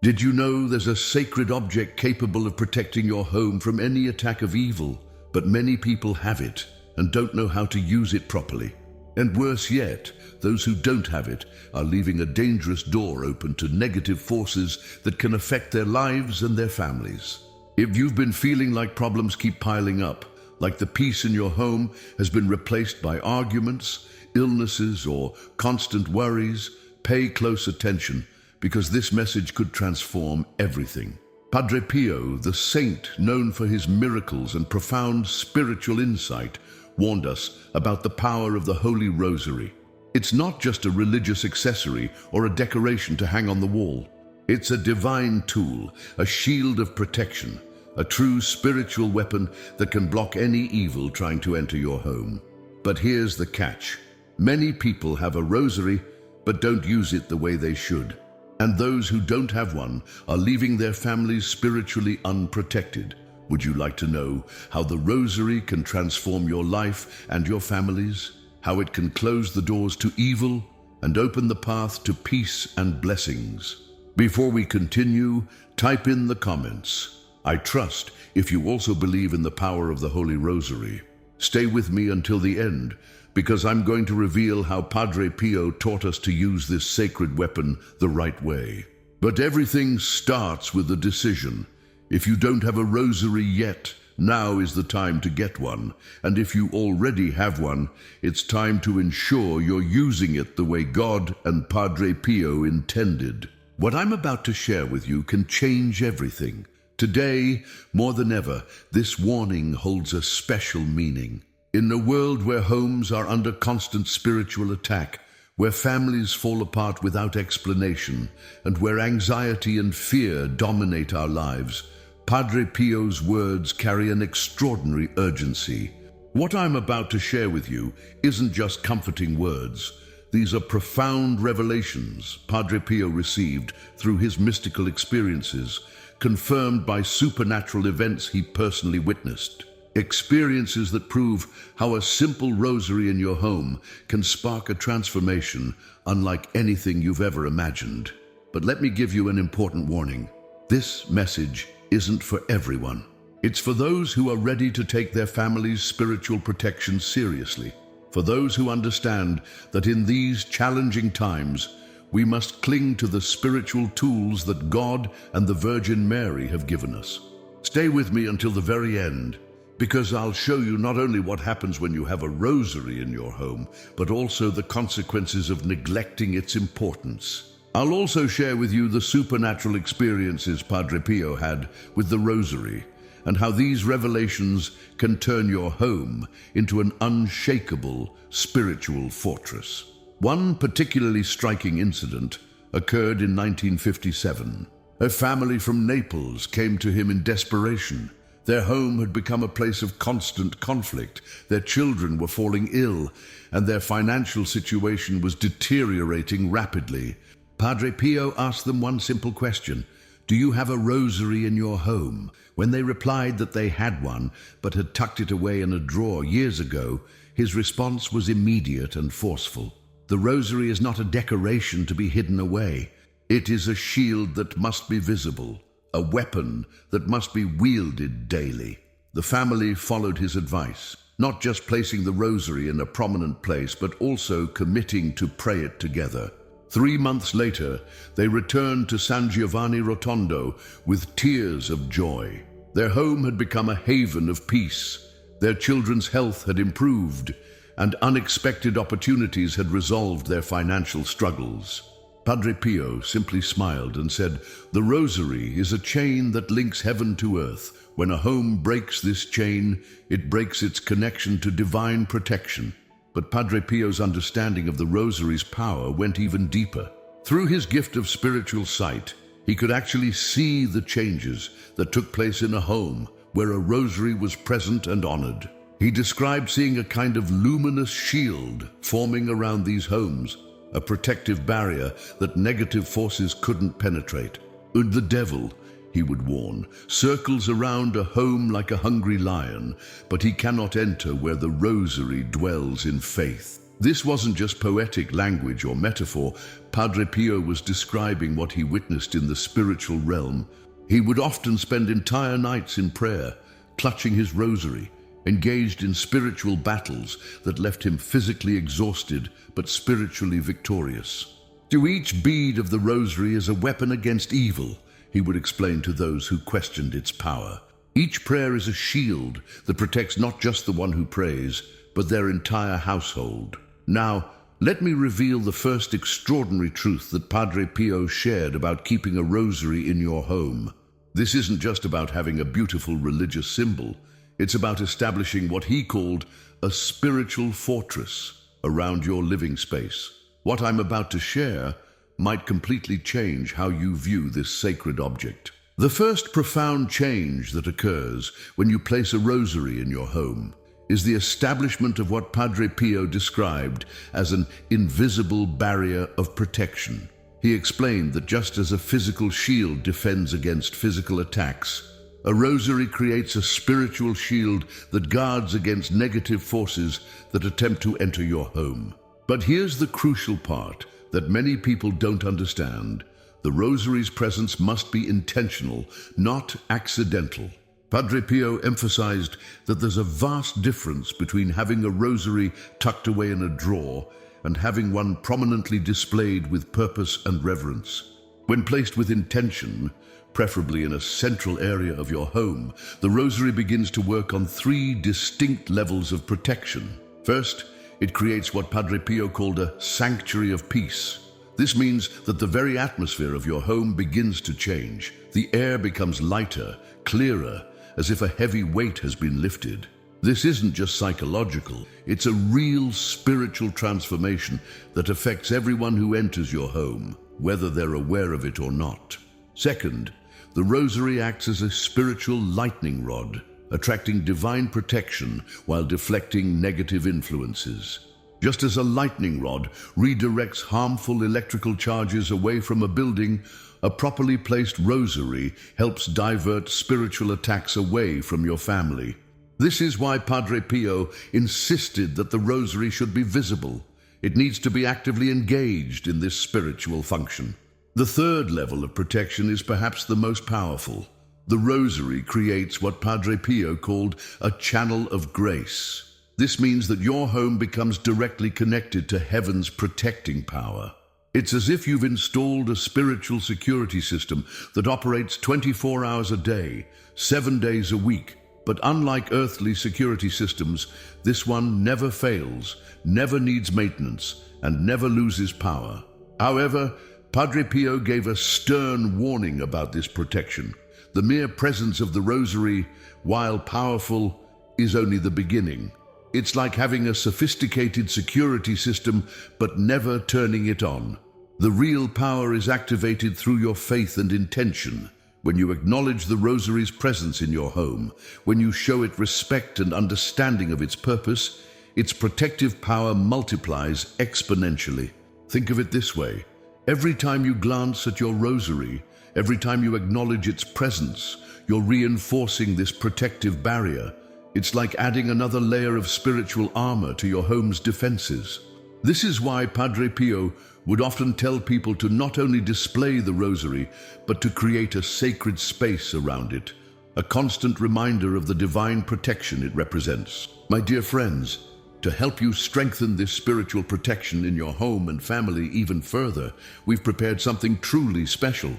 Did you know there's a sacred object capable of protecting your home from any attack of evil, but many people have it and don't know how to use it properly? And worse yet, those who don't have it are leaving a dangerous door open to negative forces that can affect their lives and their families. If you've been feeling like problems keep piling up, like the peace in your home has been replaced by arguments, illnesses, or constant worries, pay close attention, because this message could transform everything. Padre Pio, the saint known for his miracles and profound spiritual insight, warned us about the power of the Holy Rosary. It's not just a religious accessory or a decoration to hang on the wall. It's a divine tool, a shield of protection, a true spiritual weapon that can block any evil trying to enter your home. But here's the catch. Many people have a rosary, but don't use it the way they should. And those who don't have one are leaving their families spiritually unprotected. Would you like to know how the rosary can transform your life and your families? How it can close the doors to evil and open the path to peace and blessings? Before we continue, type in the comments, "I trust," if you also believe in the power of the Holy Rosary. Stay with me until the end, because I'm going to reveal how Padre Pio taught us to use this sacred weapon the right way. But everything starts with a decision. If you don't have a rosary yet, now is the time to get one. And if you already have one, it's time to ensure you're using it the way God and Padre Pio intended. What I'm about to share with you can change everything. Today, more than ever, this warning holds a special meaning. In a world where homes are under constant spiritual attack, where families fall apart without explanation, and where anxiety and fear dominate our lives, Padre Pio's words carry an extraordinary urgency. What I'm about to share with you isn't just comforting words. These are profound revelations Padre Pio received through his mystical experiences, confirmed by supernatural events he personally witnessed. Experiences that prove how a simple rosary in your home can spark a transformation unlike anything you've ever imagined. But let me give you an important warning. This message isn't for everyone. It's for those who are ready to take their family's spiritual protection seriously. For those who understand that in these challenging times, we must cling to the spiritual tools that God and the Virgin Mary have given us. Stay with me until the very end, because I'll show you not only what happens when you have a rosary in your home, but also the consequences of neglecting its importance. I'll also share with you the supernatural experiences Padre Pio had with the rosary, and how these revelations can turn your home into an unshakable spiritual fortress. One particularly striking incident occurred in 1957. A family from Naples came to him in desperation. Their home had become a place of constant conflict. Their children were falling ill, and their financial situation was deteriorating rapidly. Padre Pio asked them one simple question: "Do you have a rosary in your home?" When they replied that they had one, but had tucked it away in a drawer years ago, his response was immediate and forceful. The rosary is not a decoration to be hidden away. It is a shield that must be visible, a weapon that must be wielded daily. The family followed his advice, not just placing the rosary in a prominent place, but also committing to pray it together. 3 months later, they returned to San Giovanni Rotondo with tears of joy. Their home had become a haven of peace. Their children's health had improved, and unexpected opportunities had resolved their financial struggles. Padre Pio simply smiled and said, "The rosary is a chain that links heaven to earth. When a home breaks this chain, it breaks its connection to divine protection." But Padre Pio's understanding of the rosary's power went even deeper. Through his gift of spiritual sight, he could actually see the changes that took place in a home where a rosary was present and honored. He described seeing a kind of luminous shield forming around these homes, a protective barrier that negative forces couldn't penetrate. "The devil," he would warn, "circles around a home like a hungry lion, but he cannot enter where the rosary dwells in faith." This wasn't just poetic language or metaphor. Padre Pio was describing what he witnessed in the spiritual realm. He would often spend entire nights in prayer, clutching his rosary, engaged in spiritual battles that left him physically exhausted but spiritually victorious. To each bead of the rosary is a weapon against evil, he would explain to those who questioned its power. Each prayer is a shield that protects not just the one who prays, but their entire household. Now, let me reveal the first extraordinary truth that Padre Pio shared about keeping a rosary in your home. This isn't just about having a beautiful religious symbol. It's about establishing what he called a spiritual fortress around your living space. What I'm about to share might completely change how you view this sacred object. The first profound change that occurs when you place a rosary in your home is the establishment of what Padre Pio described as an invisible barrier of protection. He explained that just as a physical shield defends against physical attacks, a rosary creates a spiritual shield that guards against negative forces that attempt to enter your home. But here's the crucial part that many people don't understand. The rosary's presence must be intentional, not accidental. Padre Pio emphasized that there's a vast difference between having a rosary tucked away in a drawer and having one prominently displayed with purpose and reverence. When placed with intention, preferably in a central area of your home, the rosary begins to work on 3 distinct levels of protection. First, it creates what Padre Pio called a sanctuary of peace. This means that the very atmosphere of your home begins to change. The air becomes lighter, clearer, as if a heavy weight has been lifted. This isn't just psychological, it's a real spiritual transformation that affects everyone who enters your home, whether they're aware of it or not. Second, the rosary acts as a spiritual lightning rod, attracting divine protection while deflecting negative influences. Just as a lightning rod redirects harmful electrical charges away from a building, a properly placed rosary helps divert spiritual attacks away from your family. This is why Padre Pio insisted that the rosary should be visible. It needs to be actively engaged in this spiritual function. The third level of protection is perhaps the most powerful. The rosary creates what Padre Pio called a channel of grace. This means that your home becomes directly connected to heaven's protecting power. It's as if you've installed a spiritual security system that operates 24 hours a day, 7 days a week. But unlike earthly security systems, this one never fails, never needs maintenance, and never loses power. However, Padre Pio gave a stern warning about this protection. The mere presence of the rosary, while powerful, is only the beginning. It's like having a sophisticated security system, but never turning it on. The real power is activated through your faith and intention. When you acknowledge the rosary's presence in your home, when you show it respect and understanding of its purpose, its protective power multiplies exponentially. Think of it this way. Every time you glance at your rosary, every time you acknowledge its presence, you're reinforcing this protective barrier. It's like adding another layer of spiritual armor to your home's defenses. This is why Padre Pio would often tell people to not only display the rosary, but to create a sacred space around it, a constant reminder of the divine protection it represents. My dear friends, to help you strengthen this spiritual protection in your home and family even further, we've prepared something truly special.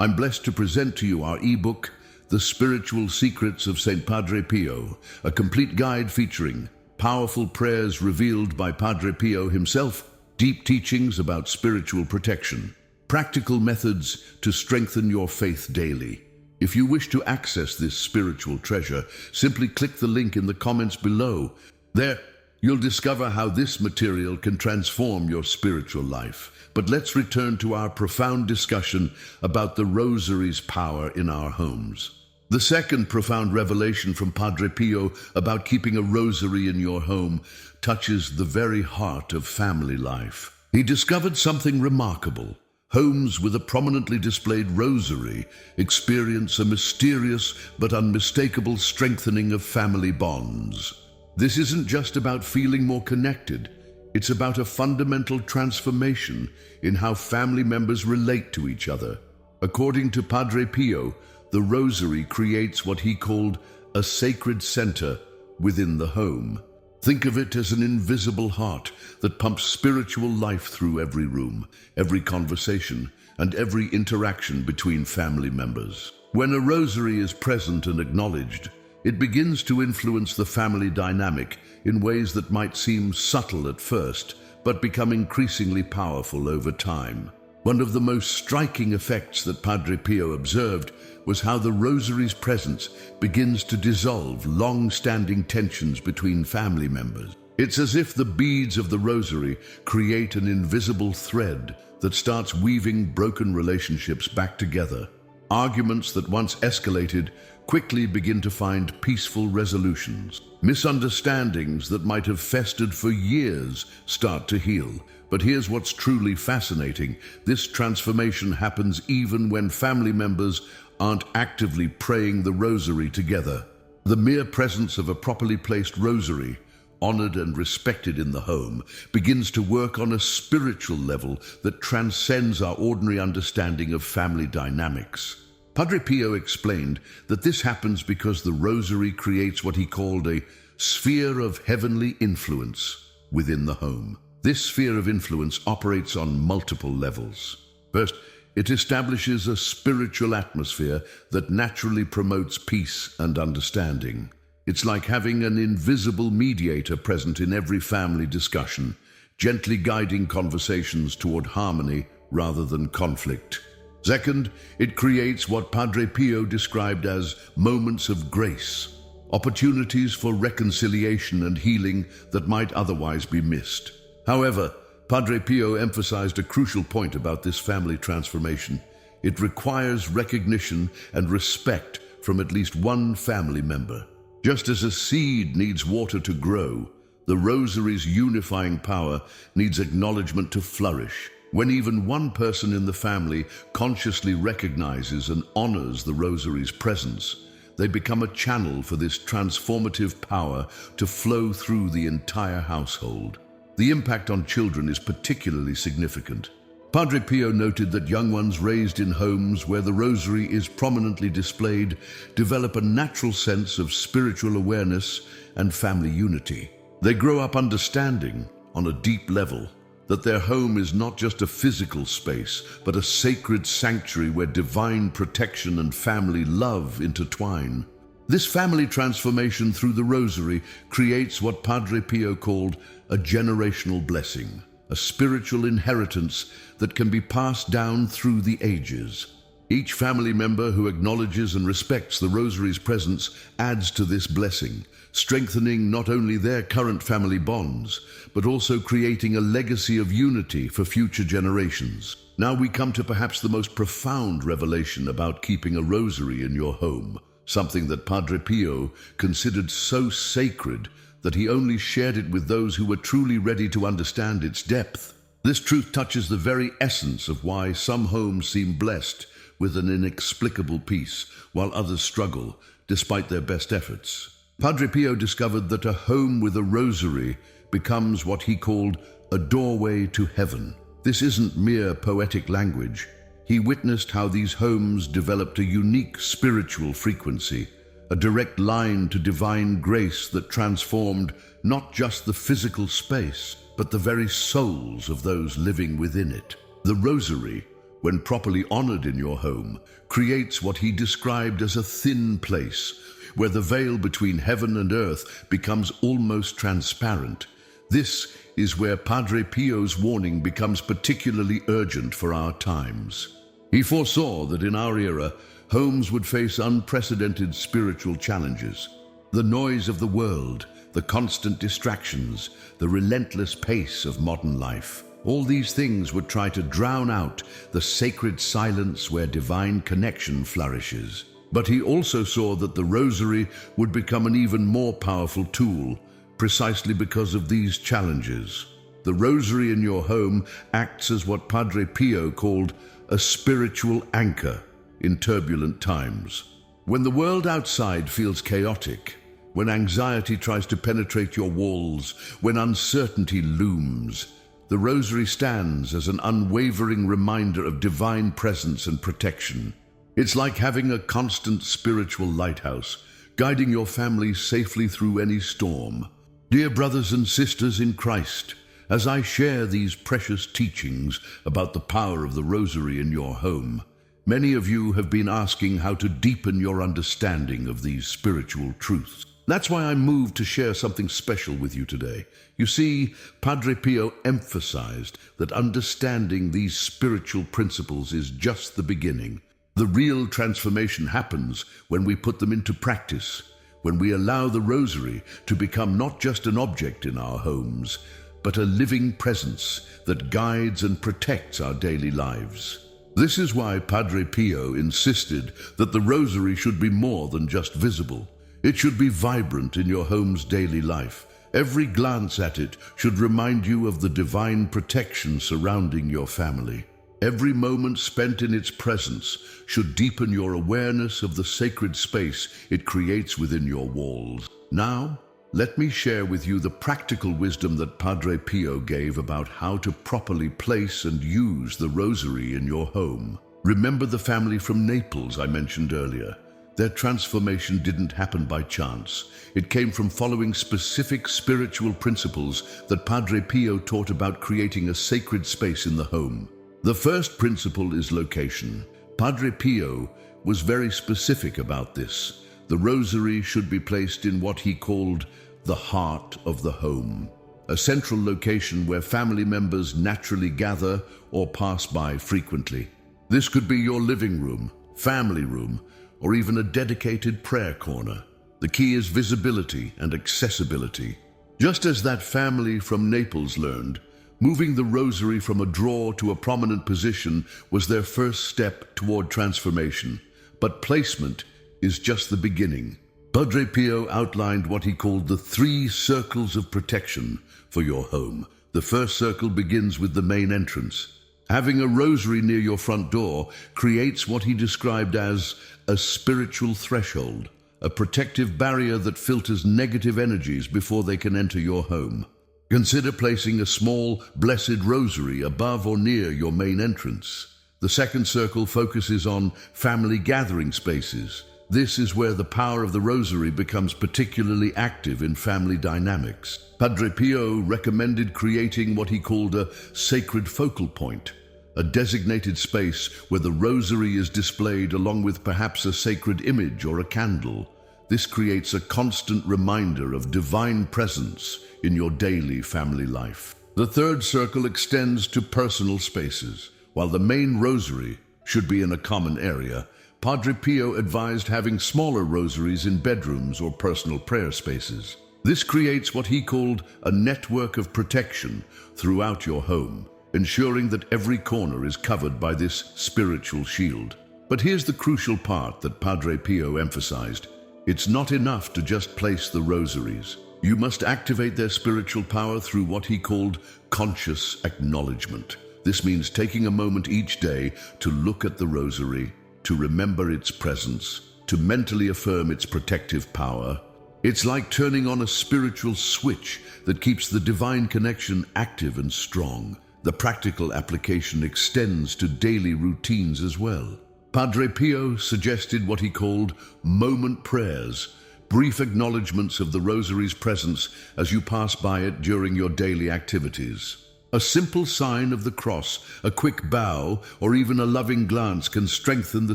I'm blessed to present to you our ebook, The Spiritual Secrets of St. Padre Pio, a complete guide featuring powerful prayers revealed by Padre Pio himself, deep teachings about spiritual protection, practical methods to strengthen your faith daily. If you wish to access this spiritual treasure, simply click the link in the comments below. There, you'll discover how this material can transform your spiritual life. But let's return to our profound discussion about the rosary's power in our homes. The second profound revelation from Padre Pio about keeping a rosary in your home touches the very heart of family life. He discovered something remarkable. Homes with a prominently displayed rosary experience a mysterious but unmistakable strengthening of family bonds. This isn't just about feeling more connected. It's about a fundamental transformation in how family members relate to each other. According to Padre Pio, the Rosary creates what he called a sacred center within the home. Think of it as an invisible heart that pumps spiritual life through every room, every conversation, and every interaction between family members. When a rosary is present and acknowledged, it begins to influence the family dynamic in ways that might seem subtle at first, but become increasingly powerful over time. One of the most striking effects that Padre Pio observed was how the rosary's presence begins to dissolve long-standing tensions between family members. It's as if the beads of the rosary create an invisible thread that starts weaving broken relationships back together. Arguments that once escalated quickly begin to find peaceful resolutions. Misunderstandings that might have festered for years start to heal. But here's what's truly fascinating. This transformation happens even when family members aren't actively praying the rosary together. The mere presence of a properly placed rosary, honored and respected in the home, begins to work on a spiritual level that transcends our ordinary understanding of family dynamics. Padre Pio explained that this happens because the rosary creates what he called a sphere of heavenly influence within the home. This sphere of influence operates on multiple levels. First, it establishes a spiritual atmosphere that naturally promotes peace and understanding. It's like having an invisible mediator present in every family discussion, gently guiding conversations toward harmony rather than conflict. Second, it creates what Padre Pio described as moments of grace, opportunities for reconciliation and healing that might otherwise be missed. However, Padre Pio emphasized a crucial point about this family transformation. It requires recognition and respect from at least one family member. Just as a seed needs water to grow, the rosary's unifying power needs acknowledgement to flourish. When even one person in the family consciously recognizes and honors the rosary's presence, they become a channel for this transformative power to flow through the entire household. The impact on children is particularly significant. Padre Pio noted that young ones raised in homes where the rosary is prominently displayed develop a natural sense of spiritual awareness and family unity. They grow up understanding, on a deep level, that their home is not just a physical space, but a sacred sanctuary where divine protection and family love intertwine. This family transformation through the rosary creates what Padre Pio called a generational blessing, a spiritual inheritance that can be passed down through the ages. Each family member who acknowledges and respects the rosary's presence adds to this blessing, strengthening not only their current family bonds, but also creating a legacy of unity for future generations. Now we come to perhaps the most profound revelation about keeping a rosary in your home, something that Padre Pio considered so sacred that he only shared it with those who were truly ready to understand its depth. This truth touches the very essence of why some homes seem blessed with an inexplicable peace, while others struggle despite their best efforts. Padre Pio discovered that a home with a rosary becomes what he called a doorway to heaven. This isn't mere poetic language. He witnessed how these homes developed a unique spiritual frequency, a direct line to divine grace that transformed not just the physical space, but the very souls of those living within it. The rosary, when properly honored in your home, creates what he described as a thin place, where the veil between heaven and earth becomes almost transparent. This is where Padre Pio's warning becomes particularly urgent for our times. He foresaw that in our era, homes would face unprecedented spiritual challenges. The noise of the world, the constant distractions, the relentless pace of modern life. All these things would try to drown out the sacred silence where divine connection flourishes. But he also saw that the rosary would become an even more powerful tool, precisely because of these challenges. The rosary in your home acts as what Padre Pio called a spiritual anchor in turbulent times. When the world outside feels chaotic, when anxiety tries to penetrate your walls, when uncertainty looms. The Rosary stands as an unwavering reminder of divine presence and protection. It's like having a constant spiritual lighthouse, guiding your family safely through any storm. Dear brothers and sisters in Christ, as I share these precious teachings about the power of the Rosary in your home, many of you have been asking how to deepen your understanding of these spiritual truths. That's why I'm moved to share something special with you today. You see, Padre Pio emphasized that understanding these spiritual principles is just the beginning. The real transformation happens when we put them into practice, when we allow the Rosary to become not just an object in our homes, but a living presence that guides and protects our daily lives. This is why Padre Pio insisted that the Rosary should be more than just visible. It should be vibrant in your home's daily life. Every glance at it should remind you of the divine protection surrounding your family. Every moment spent in its presence should deepen your awareness of the sacred space it creates within your walls. Now, let me share with you the practical wisdom that Padre Pio gave about how to properly place and use the Rosary in your home. Remember the family from Naples I mentioned earlier. Their transformation didn't happen by chance. It came from following specific spiritual principles that Padre Pio taught about creating a sacred space in the home. The first principle is location. Padre Pio was very specific about this. The Rosary should be placed in what he called the heart of the home, a central location where family members naturally gather or pass by frequently. This could be your living room, family room, or even a dedicated prayer corner. The key is visibility and accessibility. Just as that family from Naples learned, moving the Rosary from a drawer to a prominent position was their first step toward transformation. But placement is just the beginning. Padre Pio outlined what he called the 3 circles of protection for your home. The first circle begins with the main entrance. Having a Rosary near your front door creates what he described as a spiritual threshold, a protective barrier that filters negative energies before they can enter your home. Consider placing a small, blessed Rosary above or near your main entrance. The second circle focuses on family gathering spaces. This is where the power of the Rosary becomes particularly active in family dynamics. Padre Pio recommended creating what he called a sacred focal point, a designated space where the Rosary is displayed along with perhaps a sacred image or a candle. This creates a constant reminder of divine presence in your daily family life. The third circle extends to personal spaces. While the main Rosary should be in a common area, Padre Pio advised having smaller rosaries in bedrooms or personal prayer spaces. This creates what he called a network of protection throughout your home, ensuring that every corner is covered by this spiritual shield. But here's the crucial part that Padre Pio emphasized. It's not enough to just place the rosaries. You must activate their spiritual power through what he called conscious acknowledgement. This means taking a moment each day to look at the Rosary, to remember its presence, to mentally affirm its protective power. It's like turning on a spiritual switch that keeps the divine connection active and strong. The practical application extends to daily routines as well. Padre Pio suggested what he called moment prayers, brief acknowledgements of the Rosary's presence as you pass by it during your daily activities. A simple sign of the cross, a quick bow, or even a loving glance can strengthen the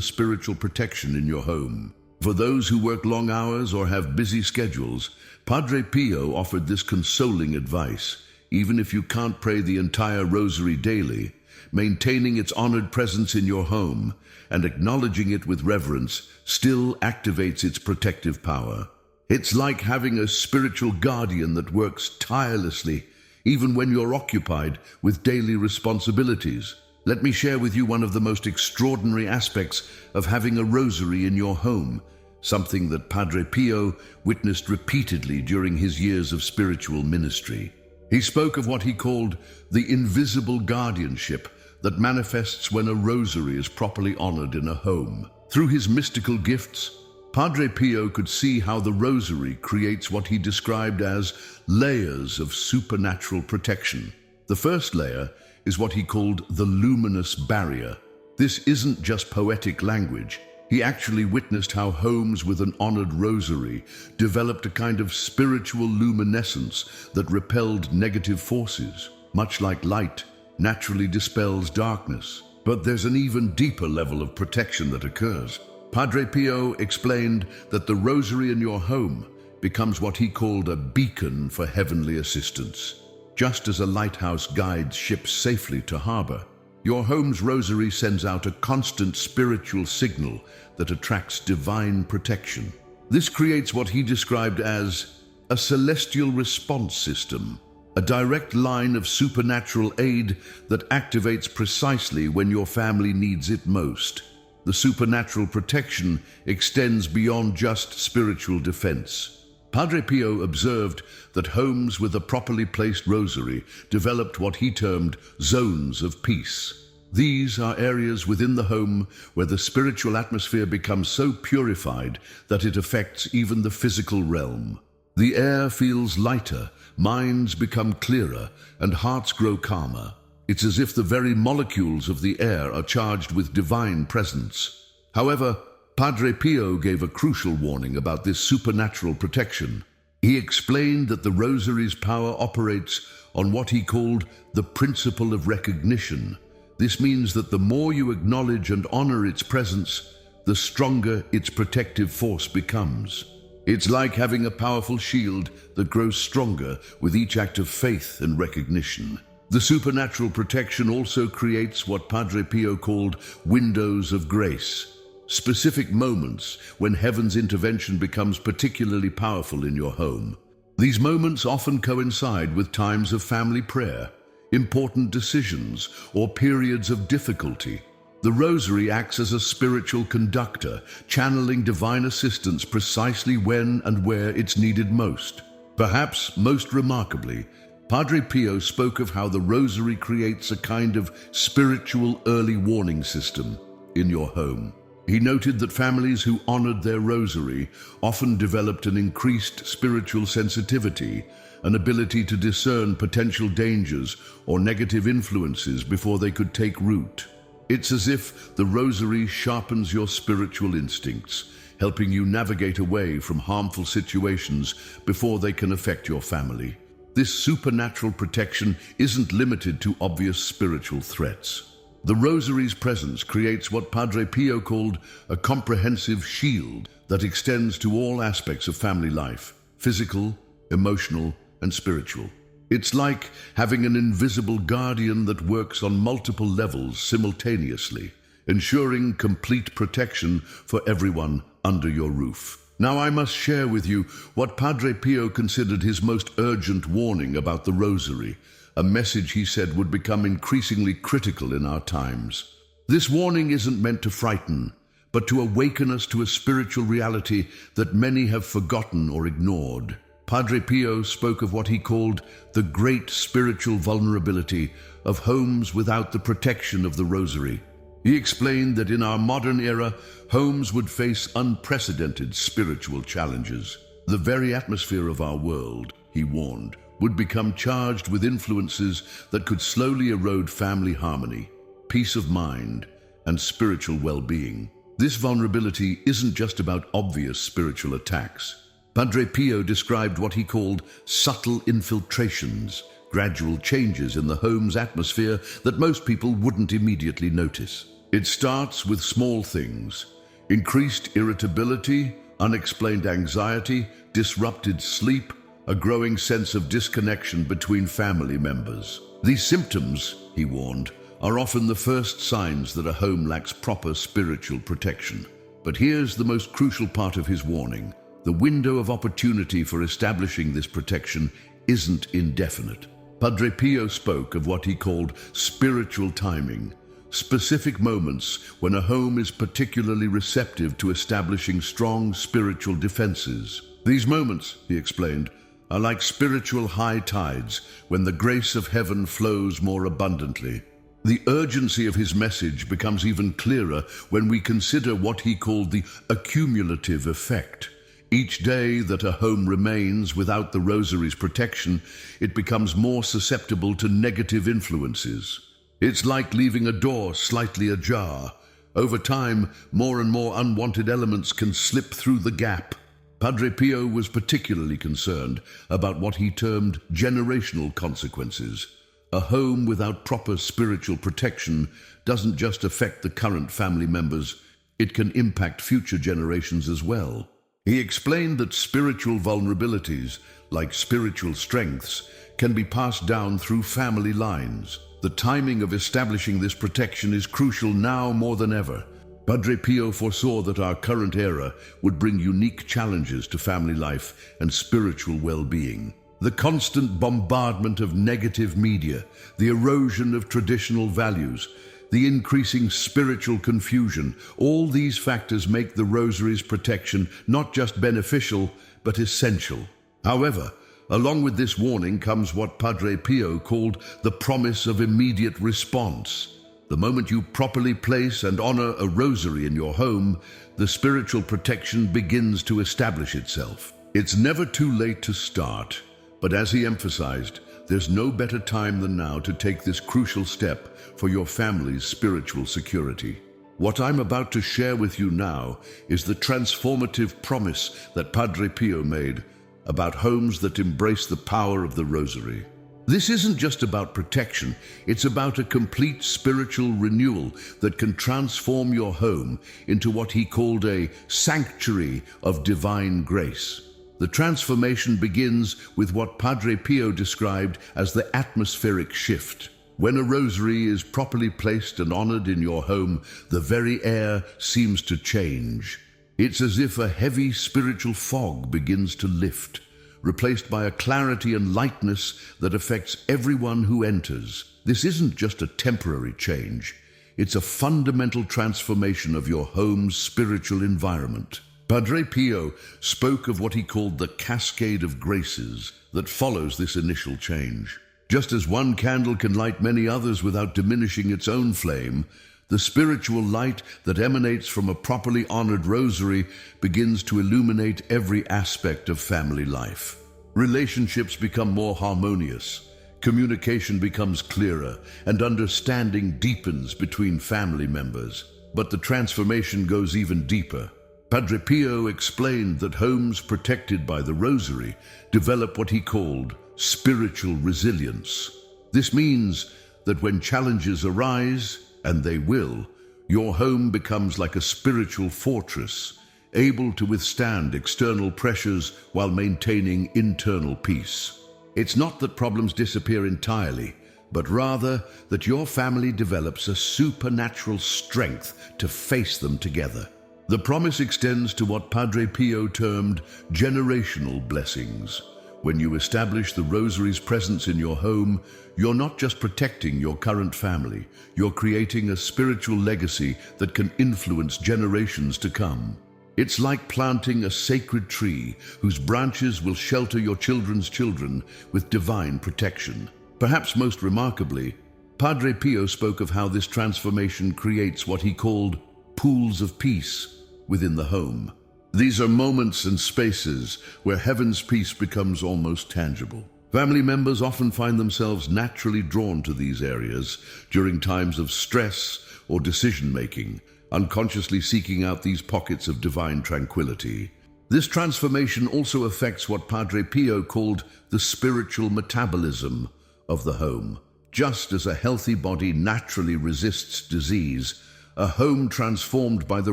spiritual protection in your home. For those who work long hours or have busy schedules, Padre Pio offered this consoling advice. Even if you can't pray the entire Rosary daily, maintaining its honored presence in your home and acknowledging it with reverence still activates its protective power. It's like having a spiritual guardian that works tirelessly even when you're occupied with daily responsibilities. Let me share with you one of the most extraordinary aspects of having a Rosary in your home, something that Padre Pio witnessed repeatedly during his years of spiritual ministry. He spoke of what he called the invisible guardianship that manifests when a Rosary is properly honored in a home. Through his mystical gifts, Padre Pio could see how the Rosary creates what he described as layers of supernatural protection. The first layer is what he called the luminous barrier. This isn't just poetic language. He actually witnessed how homes with an honored rosary developed a kind of spiritual luminescence that repelled negative forces, much like light naturally dispels darkness. But there's an even deeper level of protection that occurs. Padre Pio explained that the rosary in your home becomes what he called a beacon for heavenly assistance. Just as a lighthouse guides ships safely to harbor, your home's rosary sends out a constant spiritual signal that attracts divine protection. This creates what he described as a celestial response system, a direct line of supernatural aid that activates precisely when your family needs it most. The supernatural protection extends beyond just spiritual defense. Padre Pio observed that homes with a properly placed rosary developed what he termed zones of peace. These are areas within the home where the spiritual atmosphere becomes so purified that it affects even the physical realm. The air feels lighter, minds become clearer, and hearts grow calmer. It's as if the very molecules of the air are charged with divine presence. However, Padre Pio gave a crucial warning about this supernatural protection. He explained that the rosary's power operates on what he called the principle of recognition. This means that the more you acknowledge and honor its presence, the stronger its protective force becomes. It's like having a powerful shield that grows stronger with each act of faith and recognition. The supernatural protection also creates what Padre Pio called windows of grace, specific moments when heaven's intervention becomes particularly powerful in your home. These moments often coincide with times of family prayer, important decisions, or periods of difficulty. The rosary acts as a spiritual conductor, channeling divine assistance precisely when and where it's needed most. Perhaps most remarkably, Padre Pio spoke of how the rosary creates a kind of spiritual early warning system in your home. He noted that families who honored their rosary often developed an increased spiritual sensitivity, an ability to discern potential dangers or negative influences before they could take root. It's as if the rosary sharpens your spiritual instincts, helping you navigate away from harmful situations before they can affect your family. This supernatural protection isn't limited to obvious spiritual threats. The rosary's presence creates what Padre Pio called a comprehensive shield that extends to all aspects of family life, physical, emotional, and spiritual. It's like having an invisible guardian that works on multiple levels simultaneously, ensuring complete protection for everyone under your roof. Now I must share with you what Padre Pio considered his most urgent warning about the rosary, a message he said would become increasingly critical in our times. This warning isn't meant to frighten, but to awaken us to a spiritual reality that many have forgotten or ignored. Padre Pio spoke of what he called the great spiritual vulnerability of homes without the protection of the rosary. He explained that in our modern era, homes would face unprecedented spiritual challenges. The very atmosphere of our world, he warned, would become charged with influences that could slowly erode family harmony, peace of mind, and spiritual well-being. This vulnerability isn't just about obvious spiritual attacks. Padre Pio described what he called subtle infiltrations, gradual changes in the home's atmosphere that most people wouldn't immediately notice. It starts with small things: increased irritability, unexplained anxiety, disrupted sleep, a growing sense of disconnection between family members. These symptoms, he warned, are often the first signs that a home lacks proper spiritual protection. But here's the most crucial part of his warning. The window of opportunity for establishing this protection isn't indefinite. Padre Pio spoke of what he called spiritual timing, specific moments when a home is particularly receptive to establishing strong spiritual defenses. These moments, he explained, are like spiritual high tides when the grace of heaven flows more abundantly. The urgency of his message becomes even clearer when we consider what he called the accumulative effect. Each day that a home remains without the rosary's protection, it becomes more susceptible to negative influences. It's like leaving a door slightly ajar. Over time, more and more unwanted elements can slip through the gap. Padre Pio was particularly concerned about what he termed generational consequences. A home without proper spiritual protection doesn't just affect the current family members, it can impact future generations as well. He explained that spiritual vulnerabilities, like spiritual strengths, can be passed down through family lines. The timing of establishing this protection is crucial now more than ever. Padre Pio foresaw that our current era would bring unique challenges to family life and spiritual well-being. The constant bombardment of negative media, the erosion of traditional values, the increasing spiritual confusion, all these factors make the rosary's protection not just beneficial, but essential. However, along with this warning comes what Padre Pio called the promise of immediate response. The moment you properly place and honor a rosary in your home, the spiritual protection begins to establish itself. It's never too late to start, but as he emphasized, there's no better time than now to take this crucial step for your family's spiritual security. What I'm about to share with you now is the transformative promise that Padre Pio made about homes that embrace the power of the rosary. This isn't just about protection, it's about a complete spiritual renewal that can transform your home into what he called a sanctuary of divine grace. The transformation begins with what Padre Pio described as the atmospheric shift. When a rosary is properly placed and honored in your home, the very air seems to change. It's as if a heavy spiritual fog begins to lift, replaced by a clarity and lightness that affects everyone who enters. This isn't just a temporary change, it's a fundamental transformation of your home's spiritual environment. Padre Pio spoke of what he called the cascade of graces that follows this initial change. Just as one candle can light many others without diminishing its own flame, the spiritual light that emanates from a properly honored rosary begins to illuminate every aspect of family life. Relationships become more harmonious, communication becomes clearer, and understanding deepens between family members. But the transformation goes even deeper. Padre Pio explained that homes protected by the rosary develop what he called spiritual resilience. This means that when challenges arise, and they will, your home becomes like a spiritual fortress, able to withstand external pressures while maintaining internal peace. It's not that problems disappear entirely, but rather that your family develops a supernatural strength to face them together. The promise extends to what Padre Pio termed generational blessings. When you establish the rosary's presence in your home, you're not just protecting your current family, you're creating a spiritual legacy that can influence generations to come. It's like planting a sacred tree whose branches will shelter your children's children with divine protection. Perhaps most remarkably, Padre Pio spoke of how this transformation creates what he called pools of peace within the home. These are moments and spaces where heaven's peace becomes almost tangible. Family members often find themselves naturally drawn to these areas during times of stress or decision-making, unconsciously seeking out these pockets of divine tranquility. This transformation also affects what Padre Pio called the spiritual metabolism of the home. Just as a healthy body naturally resists disease, a home transformed by the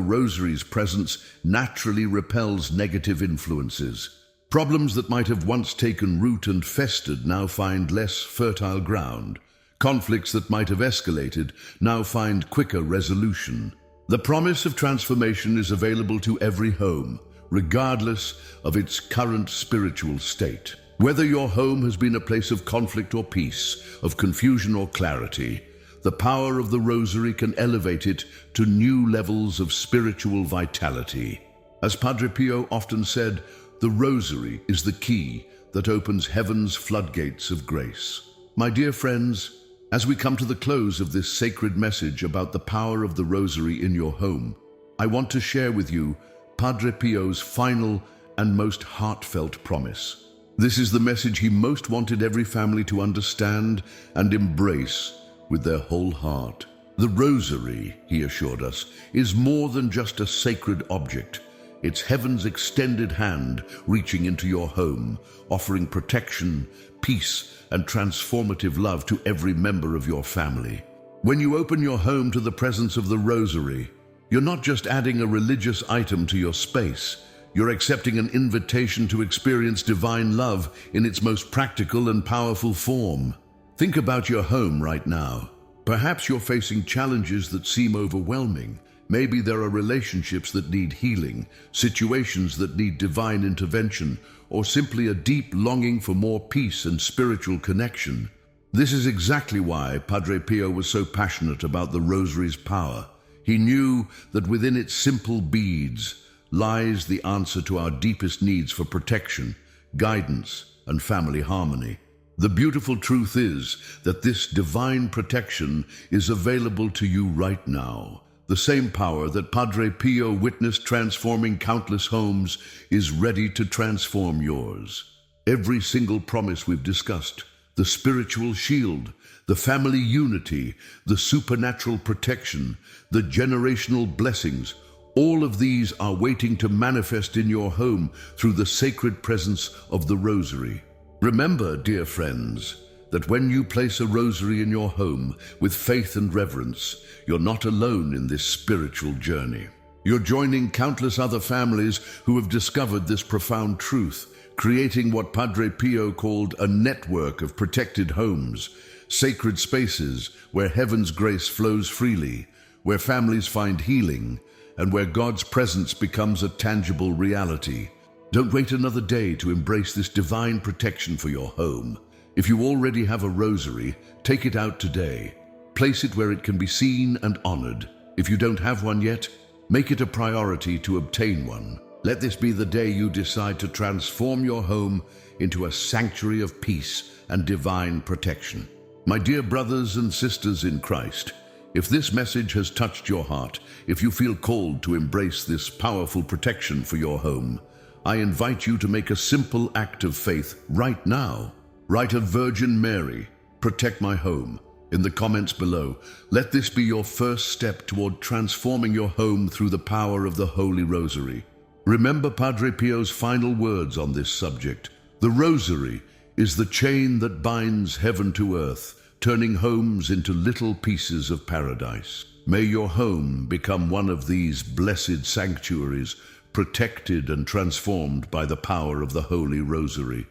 rosary's presence naturally repels negative influences. Problems that might have once taken root and festered now find less fertile ground. Conflicts that might have escalated now find quicker resolution. The promise of transformation is available to every home, regardless of its current spiritual state. Whether your home has been a place of conflict or peace, of confusion or clarity, the power of the rosary can elevate it to new levels of spiritual vitality. As Padre Pio often said, the rosary is the key that opens heaven's floodgates of grace. My dear friends, As we come to the close of this sacred message about the power of the Rosary in your home, I want to share with you Padre Pio's final and most heartfelt promise. This is the message he most wanted every family to understand and embrace with their whole heart. The Rosary, he assured us, is more than just a sacred object. It's heaven's extended hand reaching into your home, offering protection, peace, and transformative love to every member of your family. When you open your home to the presence of the Rosary, you're not just adding a religious item to your space. You're accepting an invitation to experience divine love in its most practical and powerful form. Think about your home right now. Perhaps you're facing challenges that seem overwhelming. Maybe there are relationships that need healing, situations that need divine intervention, or simply a deep longing for more peace and spiritual connection. This is exactly why Padre Pio was so passionate about the Rosary's power. He knew that within its simple beads lies the answer to our deepest needs for protection, guidance, and family harmony. The beautiful truth is that this divine protection is available to you right now. The same power that Padre Pio witnessed transforming countless homes is ready to transform yours. Every single promise we've discussed, the spiritual shield, the family unity, the supernatural protection, the generational blessings, all of these are waiting to manifest in your home through the sacred presence of the Rosary. Remember, dear friends, that when you place a rosary in your home with faith and reverence, you're not alone in this spiritual journey. You're joining countless other families who have discovered this profound truth, creating what Padre Pio called a network of protected homes, sacred spaces where heaven's grace flows freely, where families find healing, and where God's presence becomes a tangible reality. Don't wait another day to embrace this divine protection for your home. If you already have a rosary, take it out today. Place it where it can be seen and honored. If you don't have one yet, make it a priority to obtain one. Let this be the day you decide to transform your home into a sanctuary of peace and divine protection. My dear brothers and sisters in Christ, if this message has touched your heart, if you feel called to embrace this powerful protection for your home, I invite you to make a simple act of faith right now. Write a Virgin Mary, protect my home, in the comments below. Let this be your first step toward transforming your home through the power of the Holy Rosary. Remember Padre Pio's final words on this subject. The Rosary is the chain that binds heaven to earth, turning homes into little pieces of paradise. May your home become one of these blessed sanctuaries, protected and transformed by the power of the Holy Rosary.